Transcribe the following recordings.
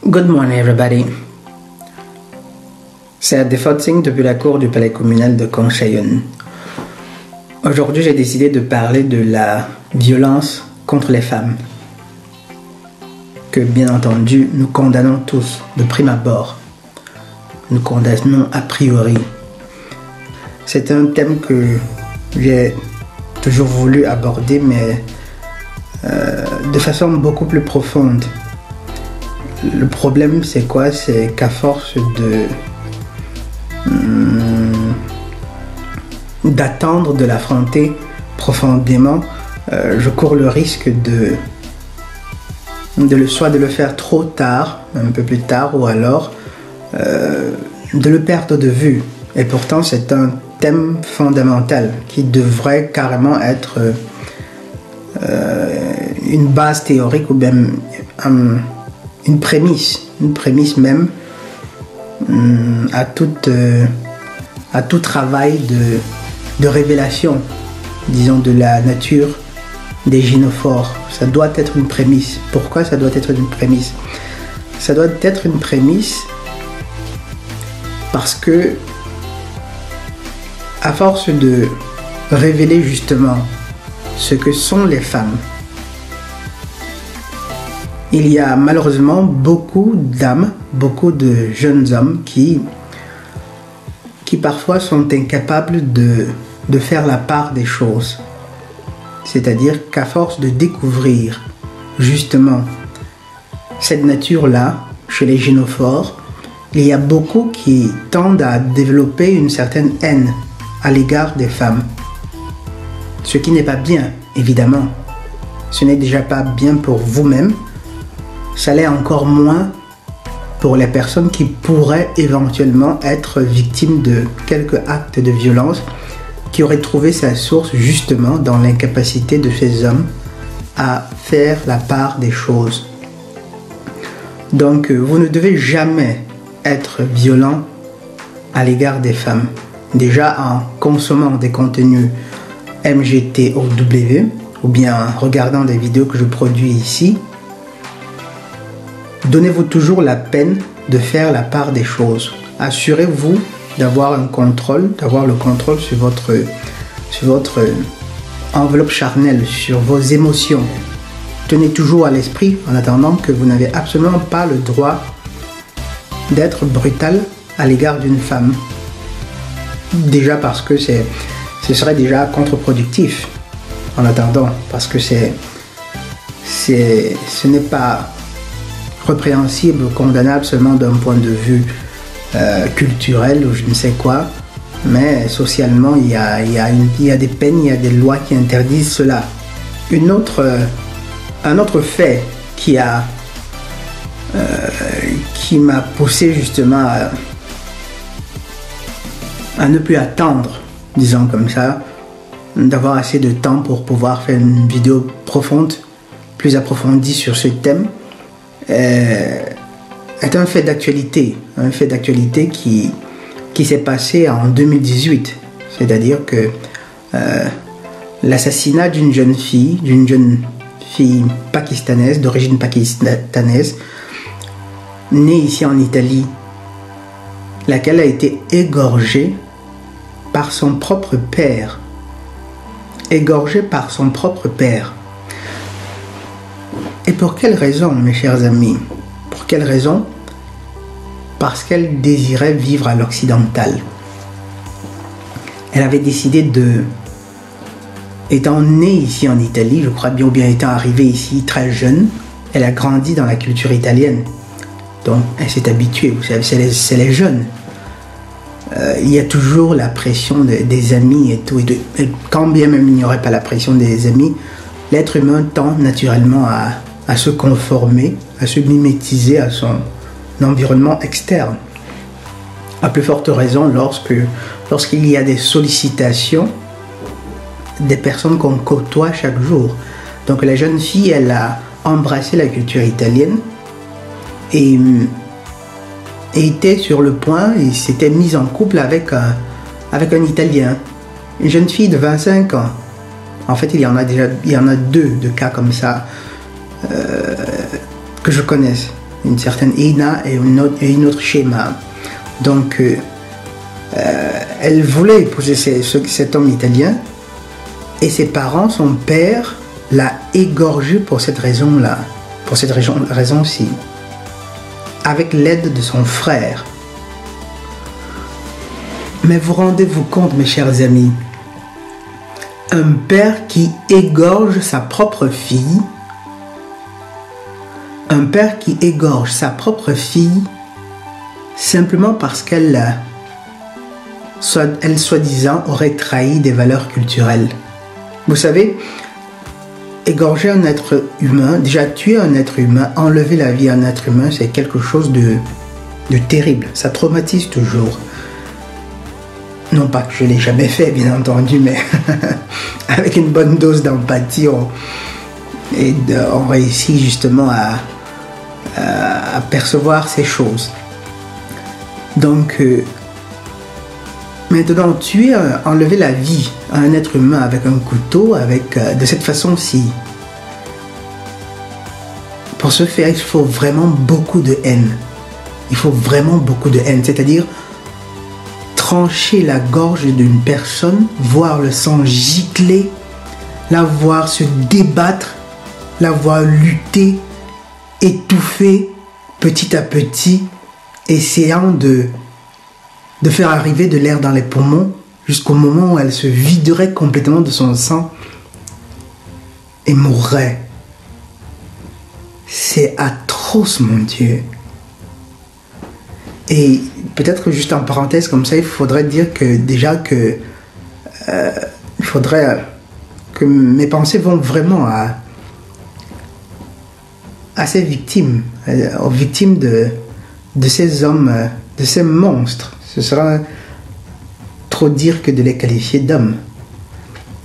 Good morning everybody. C'est Adefot Singh depuis la cour du palais communal de Kongshayun. Aujourd'hui j'ai décidé de parler de la violence contre les femmes, que bien entendu nous condamnons tous de prime abord. Nous condamnons a priori. C'est un thème que j'ai toujours voulu aborder, mais de façon beaucoup plus profonde. Le problème c'est quoi? C'est qu'à force d'attendre, de l'affronter profondément, je cours le risque soit de le faire trop tard, un peu plus tard, ou alors de le perdre de vue. Et pourtant c'est un thème fondamental qui devrait carrément être une base théorique ou même une prémisse même à tout travail de révélation, disons, de la nature des gynophores. Ça doit être une prémisse. Pourquoi ça doit être une prémisse? Ça doit être une prémisse parce que à force de révéler justement ce que sont les femmes, il y a malheureusement beaucoup d'âmes, beaucoup de jeunes hommes qui parfois sont incapables de faire la part des choses. C'est-à-dire qu'à force de découvrir justement cette nature-là chez les gynophores, il y a beaucoup qui tendent à développer une certaine haine à l'égard des femmes. Ce qui n'est pas bien, évidemment. Ce n'est déjà pas bien pour vous-même. Ça l'est encore moins pour les personnes qui pourraient éventuellement être victimes de quelques actes de violence qui auraient trouvé sa source justement dans l'incapacité de ces hommes à faire la part des choses. Donc vous ne devez jamais être violent à l'égard des femmes. Déjà en consommant des contenus MGTOW ou bien en regardant des vidéos que je produis ici, donnez-vous toujours la peine de faire la part des choses. Assurez-vous d'avoir un contrôle, d'avoir le contrôle sur votre enveloppe charnelle, sur vos émotions. Tenez toujours à l'esprit, en attendant, que vous n'avez absolument pas le droit d'être brutal à l'égard d'une femme. Déjà parce que ce serait déjà contre-productif, en attendant, parce que ce n'est pas répréhensible, condamnable seulement d'un point de vue culturel ou je ne sais quoi, mais socialement il y a des peines, il y a des lois qui interdisent cela. Un autre fait qui m'a poussé justement à ne plus attendre, disons comme ça, d'avoir assez de temps pour pouvoir faire une vidéo profonde, plus approfondie sur ce thème, est un fait d'actualité, qui s'est passé en 2018, c'est-à-dire que l'assassinat d'une jeune fille pakistanaise, d'origine pakistanaise, née ici en Italie, laquelle a été égorgée par son propre père. Égorgée par son propre père. Et pour quelle raison, mes chers amis? Pour quelle raison? Parce qu'elle désirait vivre à l'occidental. Elle avait décidé étant née ici en Italie, je crois bien, ou bien étant arrivée ici très jeune, elle a grandi dans la culture italienne. Donc elle s'est habituée, vous savez, c'est les jeunes. Il y a toujours la pression des amis et tout. Et quand bien même il n'y aurait pas la pression des amis, l'être humain tend naturellement à se conformer, à se mimétiser à son environnement externe. À plus forte raison lorsqu'il y a des sollicitations des personnes qu'on côtoie chaque jour. Donc la jeune fille, elle a embrassé la culture italienne et était sur le point, et s'était mise en couple avec un Italien, une jeune fille de 25 ans. En fait, il y en a deux de cas comme ça que je connaisse. une certaine Ina et une autre Shema. Donc, elle voulait épouser cet homme italien et ses parents, son père, l'a égorgé pour cette raison-là, pour cette raison-ci, avec l'aide de son frère. Mais vous rendez-vous compte, mes chers amis, un père qui égorge sa propre fille, un père qui égorge sa propre fille simplement parce qu'elle soi-disant aurait trahi des valeurs culturelles. Vous savez, égorger un être humain, déjà tuer un être humain, enlever la vie à un être humain, c'est quelque chose de terrible. Ça traumatise toujours. Non pas que je ne l'ai jamais fait, bien entendu, mais avec une bonne dose d'empathie, on réussit justement à percevoir ces choses. Donc, maintenant, tuer, enlever la vie à un être humain avec un couteau, de cette façon-ci, pour ce faire, il faut vraiment beaucoup de haine. Il faut vraiment beaucoup de haine, c'est-à-dire trancher la gorge d'une personne, voir le sang gicler, la voir se débattre, la voir lutter, étouffer petit à petit, essayant de faire arriver de l'air dans les poumons jusqu'au moment où elle se viderait complètement de son sang et mourrait. C'est atroce, mon Dieu. Et peut-être juste en parenthèse comme ça, il faudrait dire que déjà que il faudrait que mes pensées vont vraiment à ces victimes, aux victimes de ces hommes, de ces monstres. Ce sera trop dire que de les qualifier d'hommes.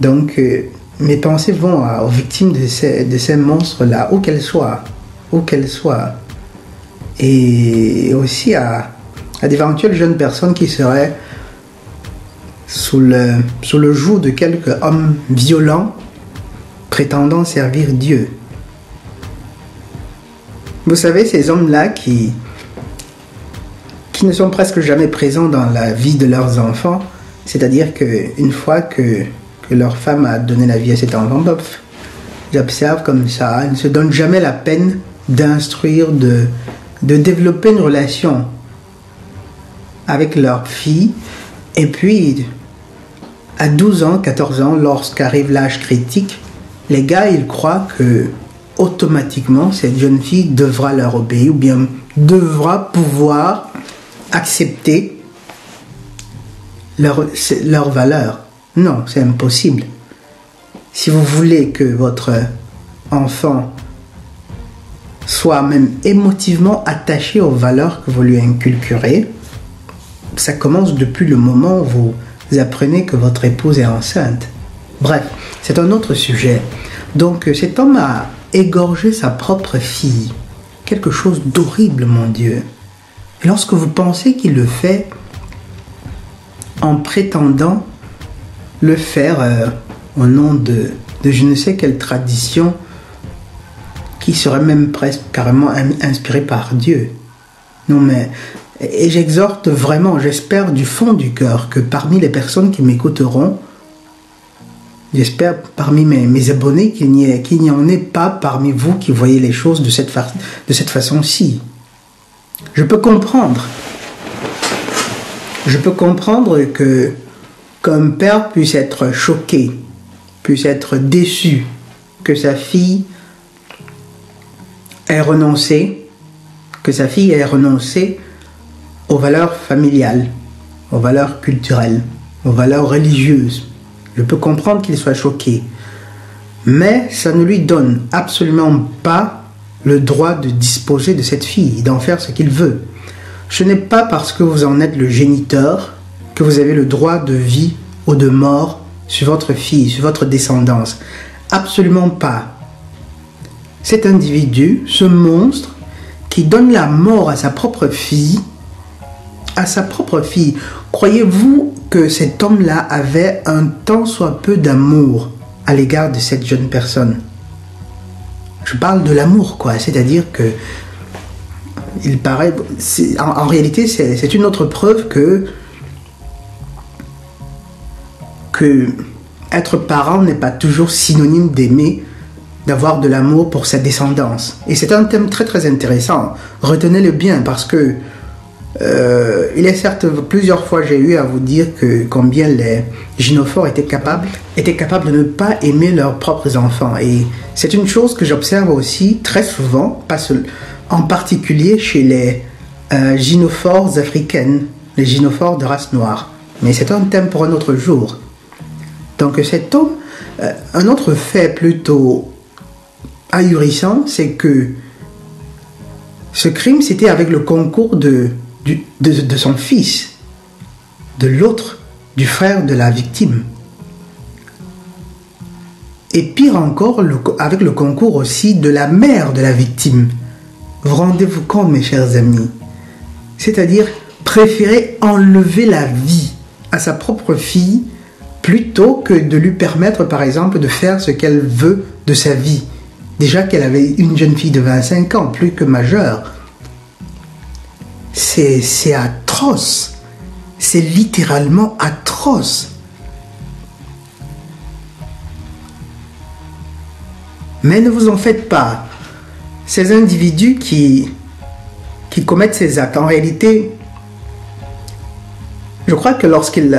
Donc mes pensées vont aux victimes de ces monstres-là, où qu'elles soient. Et aussi à d'éventuelles jeunes personnes qui seraient sous le joug de quelques hommes violents prétendant servir Dieu. Vous savez, ces hommes-là qui ne sont presque jamais présents dans la vie de leurs enfants, c'est-à-dire qu'une fois que leur femme a donné la vie à cet enfant, ils observent comme ça, ils ne se donnent jamais la peine d'instruire, de développer une relation avec leur fille. Et puis, à 12 ans, 14 ans, lorsqu'arrive l'âge critique, les gars, ils croient que automatiquement, cette jeune fille devra leur obéir ou bien devra pouvoir accepter leurs valeurs. Non, c'est impossible. Si vous voulez que votre enfant soit même émotivement attaché aux valeurs que vous lui inculquerez, ça commence depuis le moment où vous apprenez que votre épouse est enceinte. Bref, c'est un autre sujet. Donc cet homme a égorgé sa propre fille. Quelque chose d'horrible, mon Dieu. Et lorsque vous pensez qu'il le fait en prétendant le faire au nom de je ne sais quelle tradition qui serait même presque carrément inspirée par Dieu. Non mais, et j'exhorte vraiment, j'espère du fond du cœur que parmi les personnes qui m'écouteront, j'espère parmi mes abonnés qu'il n'y en ait pas parmi vous qui voyez les choses de cette façon-ci. Je peux comprendre que qu'un père puisse être choqué, puisse être déçu que sa fille ait renoncé, aux valeurs familiales, aux valeurs culturelles, aux valeurs religieuses. Je peux comprendre qu'il soit choqué, mais ça ne lui donne absolument pas le droit de disposer de cette fille, d'en faire ce qu'il veut. Ce n'est pas parce que vous en êtes le géniteur que vous avez le droit de vie ou de mort sur votre fille, sur votre descendance. Absolument pas. Cet individu, ce monstre, qui donne la mort à sa propre fille, croyez-vous que cet homme-là avait un tant soit peu d'amour à l'égard de cette jeune personne? Je parle de l'amour, quoi. C'est-à-dire que il paraît... En réalité, c'est une autre preuve que être parent n'est pas toujours synonyme d'aimer, d'avoir de l'amour pour sa descendance. Et c'est un thème très très intéressant. Retenez-le bien parce que il est certes plusieurs fois j'ai eu à vous dire que combien les gynophores étaient capables de ne pas aimer leurs propres enfants. Et c'est une chose que j'observe aussi très souvent, en particulier chez les gynophores africaines, les gynophores de race noire. Mais c'est un thème pour un autre jour. Donc cet homme, un autre fait plutôt ahurissant, c'est que ce crime, c'était avec le concours de son fils, de l'autre, du frère de la victime. Et pire encore, avec le concours aussi de la mère de la victime. Vous rendez-vous compte, mes chers amis? C'est-à-dire préférer enlever la vie à sa propre fille plutôt que de lui permettre, par exemple, de faire ce qu'elle veut de sa vie. Déjà qu'elle avait une jeune fille de 25 ans, plus que majeure. C'est atroce. C'est littéralement atroce. Mais ne vous en faites pas. Ces individus qui commettent ces actes, en réalité, je crois que lorsqu'ils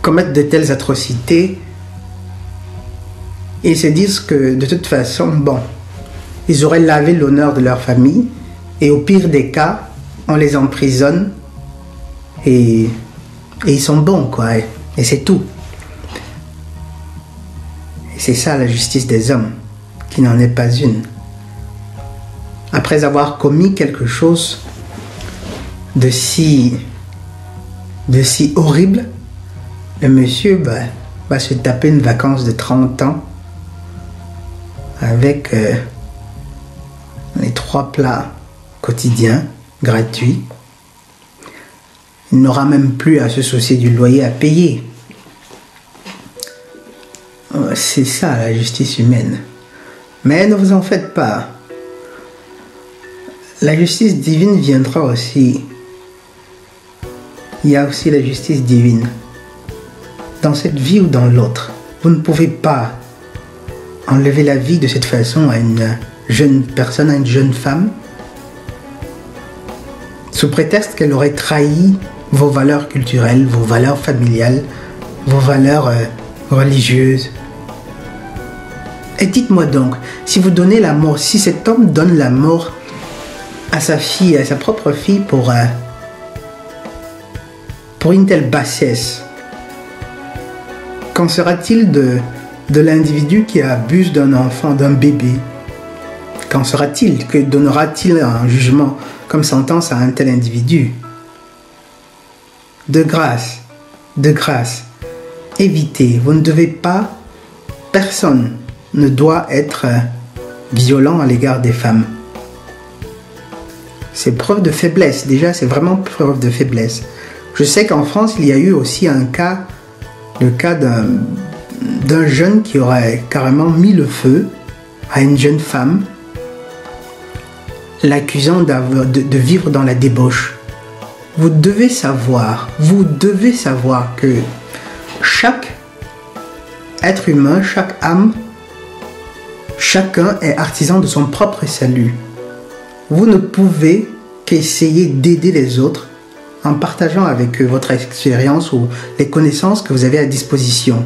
commettent de telles atrocités, ils se disent que de toute façon, bon, ils auraient lavé l'honneur de leur famille et au pire des cas, on les emprisonne et ils sont bons, quoi. Et c'est tout. Et c'est ça la justice des hommes, qui n'en est pas une. Après avoir commis quelque chose de si horrible, le monsieur va se taper une vacance de 30 ans avec les 3 plats quotidiens gratuits. Il n'aura même plus à se soucier du loyer à payer. C'est ça la justice humaine. Mais ne vous en faites pas. La justice divine viendra aussi. Il y a aussi la justice divine. Dans cette vie ou dans l'autre, vous ne pouvez pas enlever la vie de cette façon à une jeune personne, à une jeune femme, sous prétexte qu'elle aurait trahi vos valeurs culturelles, vos valeurs familiales, vos valeurs religieuses. Et dites-moi donc, si vous donnez la mort, si cet homme donne la mort à sa fille, à sa propre fille pour une telle bassesse, qu'en sera-t-il de l'individu qui abuse d'un enfant, d'un bébé? Qu'en sera-t-il? Que donnera-t-il un jugement comme sentence à un tel individu? De grâce, évitez. Vous ne devez pas, personne ne doit être violent à l'égard des femmes. C'est preuve de faiblesse. Déjà, c'est vraiment preuve de faiblesse. Je sais qu'en France, il y a eu aussi le cas d'un jeune qui aurait carrément mis le feu à une jeune femme, l'accusant de vivre dans la débauche. Vous devez savoir que chaque être humain, chaque âme, chacun est artisan de son propre salut. Vous ne pouvez qu'essayer d'aider les autres en partageant avec eux votre expérience ou les connaissances que vous avez à disposition.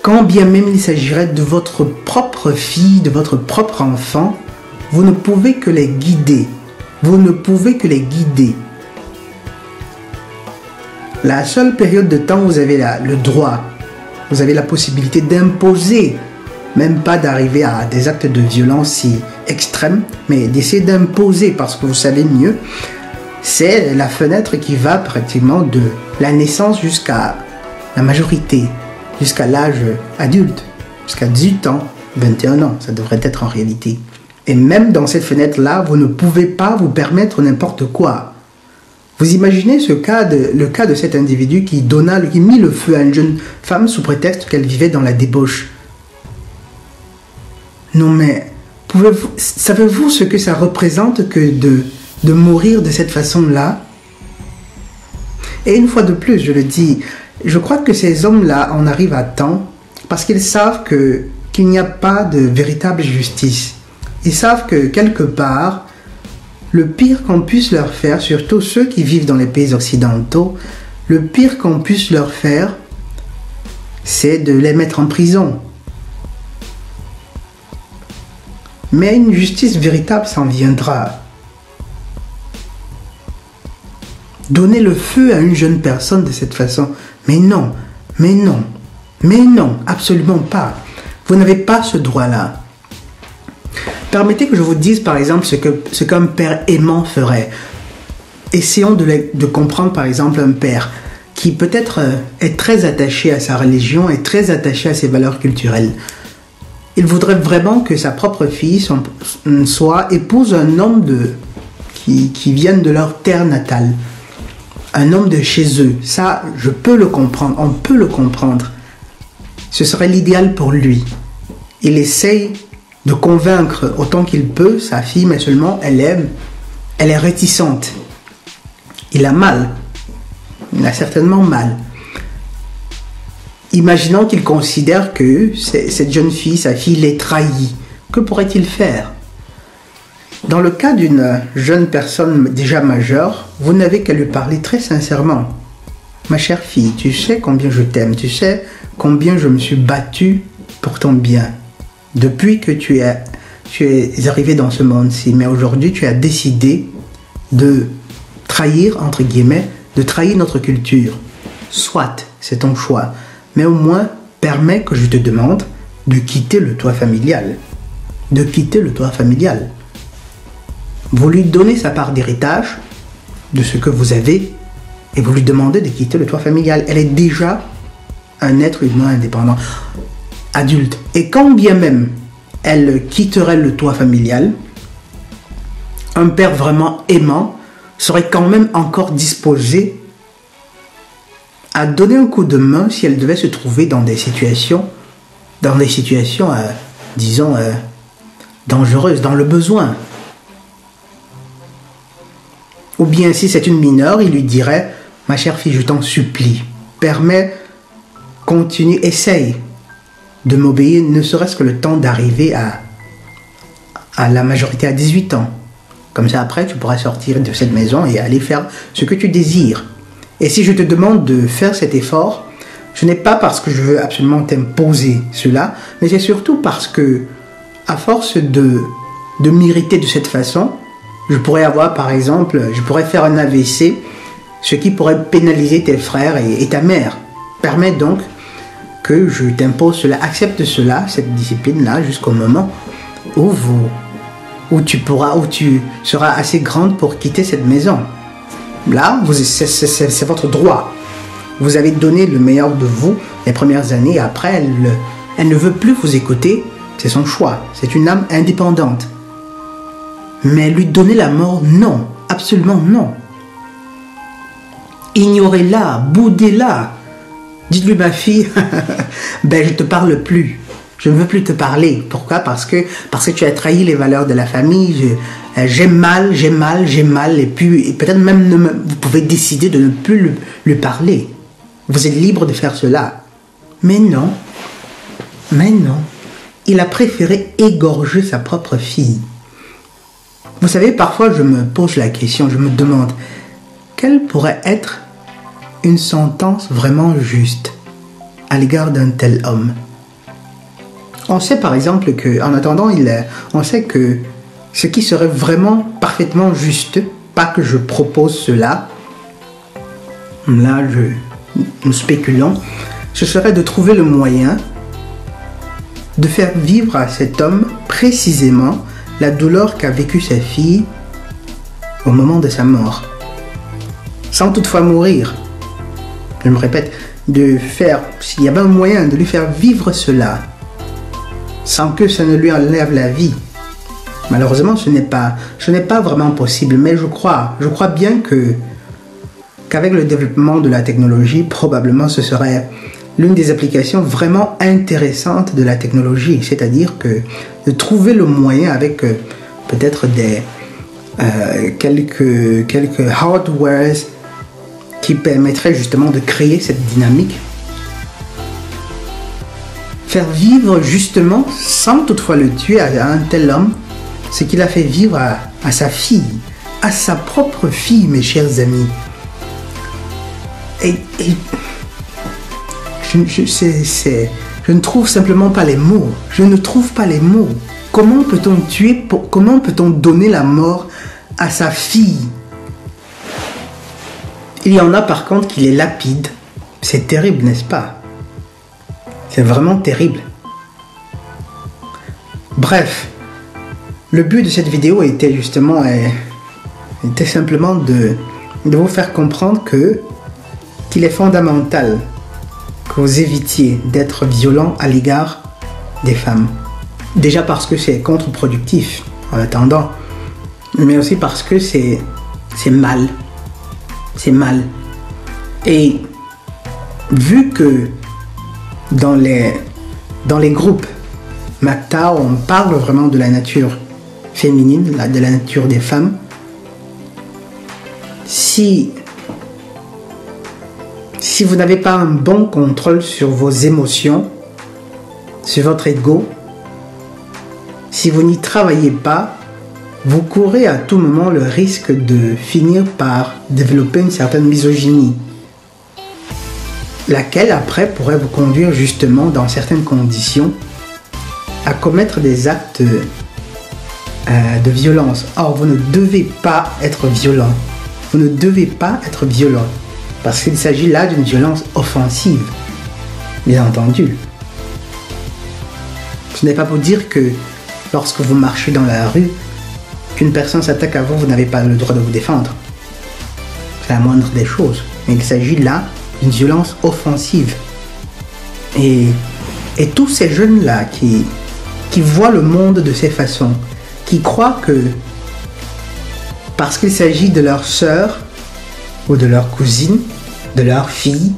Quand bien même il s'agirait de votre propre fille, de votre propre enfant, vous ne pouvez que les guider. Vous ne pouvez que les guider. La seule période de temps où vous avez le droit, vous avez la possibilité d'imposer, même pas d'arriver à des actes de violence si extrêmes, mais d'essayer d'imposer parce que vous savez mieux, c'est la fenêtre qui va pratiquement de la naissance jusqu'à la majorité, jusqu'à l'âge adulte, jusqu'à 18 ans, 21 ans, ça devrait être en réalité. Et même dans cette fenêtre-là, vous ne pouvez pas vous permettre n'importe quoi. Vous imaginez le cas de cet individu qui mit le feu à une jeune femme sous prétexte qu'elle vivait dans la débauche. Non mais, Savez-vous ce que ça représente que de mourir de cette façon-là? Et une fois de plus, je le dis, je crois que ces hommes-là en arrivent à temps parce qu'ils savent qu'il n'y a pas de véritable justice. Ils savent que quelque part, le pire qu'on puisse leur faire, surtout ceux qui vivent dans les pays occidentaux, le pire qu'on puisse leur faire, c'est de les mettre en prison. Mais une justice véritable s'en viendra. Donner le feu à une jeune personne de cette façon, mais non, mais non, mais non, absolument pas. Vous n'avez pas ce droit-là. Permettez que je vous dise par exemple ce qu'un père aimant ferait. Essayons de comprendre par exemple un père qui peut-être est très attaché à sa religion, est très attaché à ses valeurs culturelles. Il voudrait vraiment que sa propre fille soit épouse un homme qui vienne de leur terre natale. Un homme de chez eux. Ça, je peux le comprendre. On peut le comprendre. Ce serait l'idéal pour lui. Il essaye de convaincre autant qu'il peut sa fille, mais seulement elle est réticente. Il a mal. Il a certainement mal. Imaginons qu'il considère que cette jeune fille, sa fille, l'est trahie. Que pourrait-il faire? Dans le cas d'une jeune personne déjà majeure, vous n'avez qu'à lui parler très sincèrement. Ma chère fille, tu sais combien je t'aime, tu sais combien je me suis battu pour ton bien. Depuis que tu es arrivé dans ce monde-ci, mais aujourd'hui tu as décidé de trahir, entre guillemets, de trahir notre culture. Soit, c'est ton choix, mais au moins permets que je te demande de quitter le toit familial. De quitter le toit familial. Vous lui donnez sa part d'héritage de ce que vous avez et vous lui demandez de quitter le toit familial. Elle est déjà un être humain indépendant, adulte. Et quand bien même elle quitterait le toit familial, un père vraiment aimant serait quand même encore disposé à donner un coup de main si elle devait se trouver dans des situations disons, dangereuses, dans le besoin. Ou bien si c'est une mineure, il lui dirait « Ma chère fille, je t'en supplie, permets, continue, essaye de m'obéir, ne serait-ce que le temps d'arriver à la majorité à 18 ans. Comme ça, après, tu pourras sortir de cette maison et aller faire ce que tu désires. Et si je te demande de faire cet effort, ce n'est pas parce que je veux absolument t'imposer cela, mais c'est surtout parce que, à force de m'irriter de cette façon, je pourrais avoir, par exemple, je pourrais faire un AVC, ce qui pourrait pénaliser tes frères et ta mère. Permets donc que je t'impose cela, accepte cela, cette discipline-là, jusqu'au moment où tu seras assez grande pour quitter cette maison. Là, c'est votre droit. Vous avez donné le meilleur de vous les premières années, après, elle ne veut plus vous écouter, c'est son choix, c'est une âme indépendante. Mais lui donner la mort, non, absolument non. Ignorez-la, boudez-la. Dites-lui, ma fille, ben je te parle plus. Je ne veux plus te parler. Pourquoi? Parce que tu as trahi les valeurs de la famille. J'ai mal. Et puis peut-être même vous pouvez décider de ne plus lui parler. Vous êtes libre de faire cela. Mais non. Il a préféré égorger sa propre fille. Vous savez, parfois je me pose la question, je me demande, quelle pourrait être une sentence vraiment juste à l'égard d'un tel homme? On sait par exemple qu'en attendant, on sait que ce qui serait vraiment parfaitement juste, pas que je propose cela, là nous spéculons, ce serait de trouver le moyen de faire vivre à cet homme précisément la douleur qu'a vécue sa fille au moment de sa mort. Sans toutefois mourir. Je me répète, s'il y avait un moyen de lui faire vivre cela, sans que ça ne lui enlève la vie. Malheureusement, ce n'est pas vraiment possible, mais je crois bien qu'avec le développement de la technologie, probablement ce serait l'une des applications vraiment intéressantes de la technologie, c'est-à-dire que de trouver le moyen avec peut-être quelques hardwares qui permettraient justement de créer cette dynamique, faire vivre justement, sans toutefois le tuer, à un tel homme, ce qu'il a fait vivre à sa fille, à sa propre fille, mes chers amis. Et je ne trouve simplement pas les mots. Je ne trouve pas les mots. Comment peut-on tuer, comment peut-on donner la mort à sa fille? Il y en a par contre qui les lapident. C'est terrible, n'est-ce pas? C'est vraiment terrible. Bref, le but de cette vidéo était justement simplement de vous faire comprendre qu'il est fondamental que vous évitiez d'être violent à l'égard des femmes. Déjà parce que c'est contre-productif en attendant, mais aussi parce que c'est mal. C'est mal. Et vu que dans les groupes MGTOW, on parle vraiment de la nature féminine, de la nature des femmes, si vous n'avez pas un bon contrôle sur vos émotions, sur votre ego, si vous n'y travaillez pas, vous courez à tout moment le risque de finir par développer une certaine misogynie, laquelle après pourrait vous conduire justement dans certaines conditions à commettre des actes de violence. Or, vous ne devez pas être violent. Vous ne devez pas être violent. Parce qu'il s'agit là d'une violence offensive. Bien entendu. Ce n'est pas pour dire que lorsque vous marchez dans la rue, qu'une personne s'attaque à vous, vous n'avez pas le droit de vous défendre. C'est la moindre des choses. Mais il s'agit là d'une violence offensive. Et tous ces jeunes-là qui voient le monde de ces façons, qui croient que parce qu'il s'agit de leur sœur ou de leur cousine, de leur fille,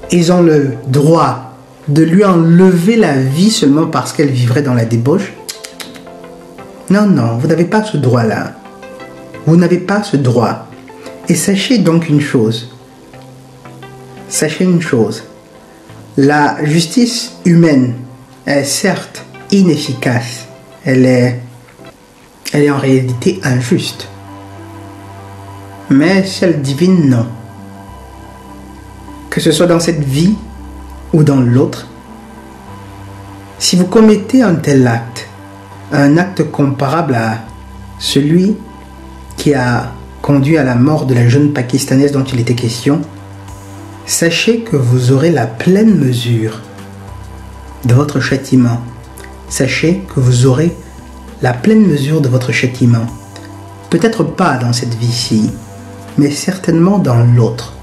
ils ont le droit de lui enlever la vie seulement parce qu'elle vivrait dans la débauche. Non, non, vous n'avez pas ce droit-là. Vous n'avez pas ce droit. Et sachez donc une chose. Sachez une chose. La justice humaine est certes inefficace. Elle est en réalité injuste. Mais celle divine, non. Que ce soit dans cette vie ou dans l'autre, si vous commettez un tel acte, un acte comparable à celui qui a conduit à la mort de la jeune Pakistanaise dont il était question, sachez que vous aurez la pleine mesure de votre châtiment. Sachez que vous aurez la pleine mesure de votre châtiment. Peut-être pas dans cette vie-ci, mais certainement dans l'autre.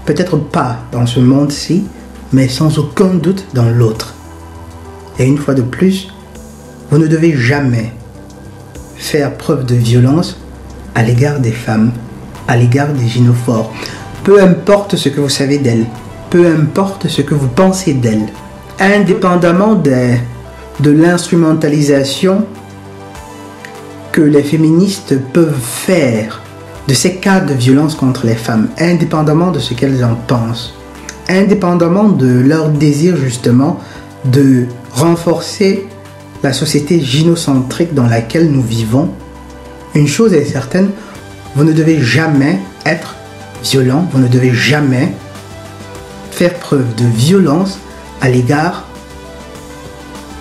Peut-être pas dans ce monde-ci, mais sans aucun doute dans l'autre. Et une fois de plus, vous ne devez jamais faire preuve de violence à l'égard des femmes, à l'égard des gynophores. Peu importe ce que vous savez d'elles, peu importe ce que vous pensez d'elles, indépendamment de l'instrumentalisation que les féministes peuvent faire de ces cas de violence contre les femmes, indépendamment de ce qu'elles en pensent, indépendamment de leur désir justement de renforcer la société gynocentrique dans laquelle nous vivons. Une chose est certaine, vous ne devez jamais être violent, vous ne devez jamais faire preuve de violence à l'égard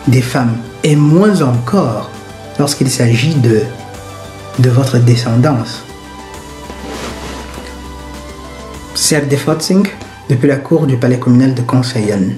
des femmes, et moins encore lorsqu'il s'agit de votre descendance. Serge Desfotsing, depuis la cour du palais communal de Conseillen.